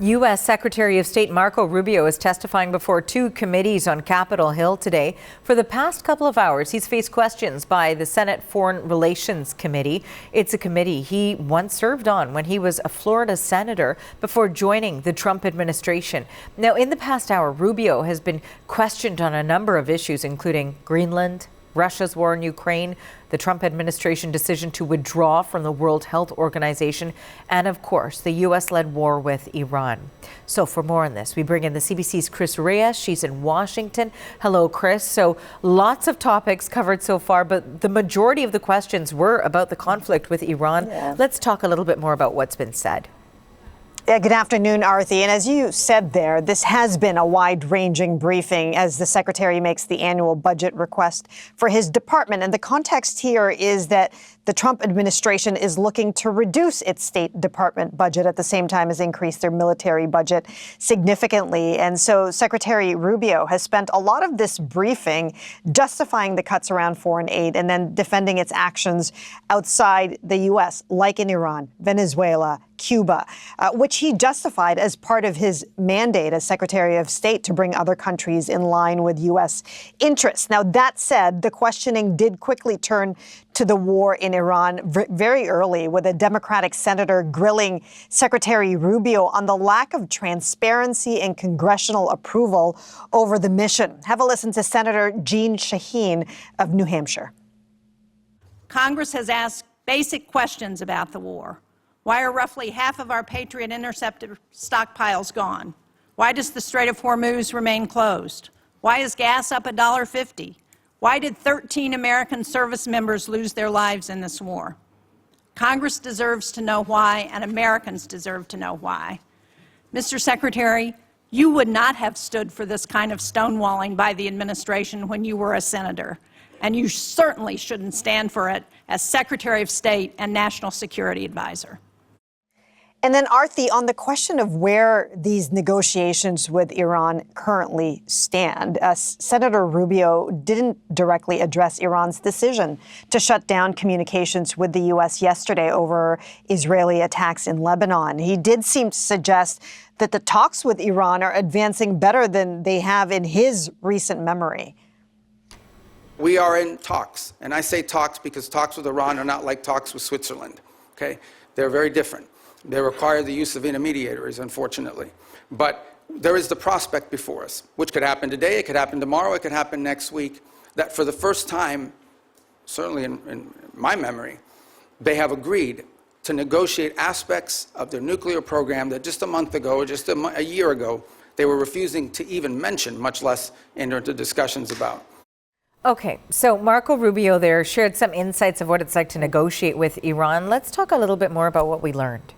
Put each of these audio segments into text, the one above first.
U.S. Secretary of State Marco Rubio is testifying before two committees on Capitol Hill today. For the past couple of hours, he's faced questions by the Senate Foreign Relations Committee. It's a committee he once served on when he was a Florida senator before joining the Trump administration. Now, in the past hour, Rubio has been questioned on a number of issues, including Greenland, Russia's war in Ukraine, the Trump administration decision to withdraw from the World Health Organization, and of course, the U.S.-led war with Iran. So for more on this, we bring in the CBC's Chris Reyes. She's in Washington. Hello, Chris. So lots of topics covered so far, but the majority of the questions were about the conflict with Iran. Yeah. Let's talk a little bit more about what's been said. Yeah, good afternoon, Arthi. And as you said there, this has been a wide-ranging briefing as the secretary makes the annual budget request for his department. And the context here is that the Trump administration is looking to reduce its State Department budget at the same time as increase their military budget significantly. And so Secretary Rubio has spent a lot of this briefing justifying the cuts around foreign aid and then defending its actions outside the U.S., like in Iran, Venezuela, Cuba, which he justified as part of his mandate as Secretary of State to bring other countries in line with U.S. interests. Now, that said, the questioning did quickly turn to the war in Iran very early, with a Democratic senator grilling Secretary Rubio on the lack of transparency and congressional approval over the mission. Have a listen to Senator Jeanne Shaheen of New Hampshire. Congress has asked basic questions about the war. Why are roughly half of our Patriot interceptor stockpiles gone? Why does the Strait of Hormuz remain closed? Why is gas up $1.50? Why did 13 American service members lose their lives in this war? Congress deserves to know why, and Americans deserve to know why. Mr. Secretary, you would not have stood for this kind of stonewalling by the administration when you were a senator, and you certainly shouldn't stand for it as Secretary of State and National Security Advisor. And then, Arthi, on the question of where these negotiations with Iran currently stand, Senator Rubio didn't directly address Iran's decision to shut down communications with the U.S. yesterday over Israeli attacks in Lebanon. He did seem to suggest that the talks with Iran are advancing better than they have in his recent memory. We are in talks, and I say talks because talks with Iran are not like talks with Switzerland, okay? They're very different. They require the use of intermediaries, unfortunately. But there is the prospect before us, which could happen today, it could happen tomorrow, it could happen next week, that for the first time, certainly in my memory, they have agreed to negotiate aspects of their nuclear program that just a month ago, or just a year ago, they were refusing to even mention, much less enter into discussions about. Okay, so Marco Rubio there shared some insights of what it's like to negotiate with Iran. Let's talk a little bit more about what we learned.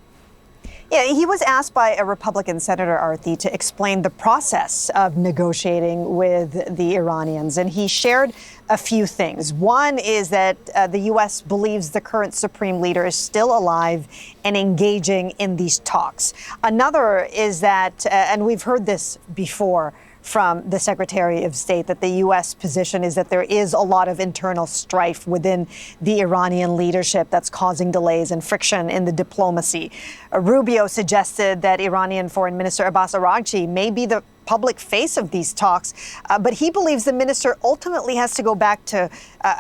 Yeah, he was asked by a Republican Senator, Arthi, to explain the process of negotiating with the Iranians, and he shared a few things. One is that the U.S. believes the current supreme leader is still alive and engaging in these talks. Another is that, and we've heard this before from the Secretary of State, that the U.S. position is that there is a lot of internal strife within the Iranian leadership that's causing delays and friction in the diplomacy. Rubio suggested that Iranian Foreign Minister Abbas Araghchi may be the public face of these talks, but he believes the minister ultimately has to go back to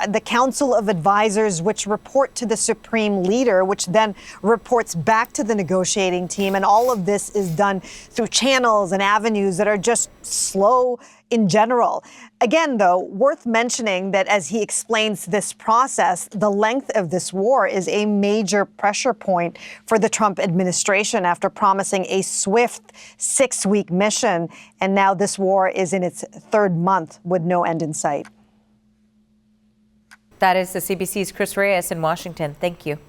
the Council of Advisors, which report to the Supreme Leader, which then reports back to the negotiating team. And all of this is done through channels and avenues that are just slow in general. Again, though, worth mentioning that as he explains this process, the length of this war is a major pressure point for the Trump administration after promising a swift 6-week mission. And now this war is in its third month with no end in sight. That is the CBC's Chris Reyes in Washington. Thank you.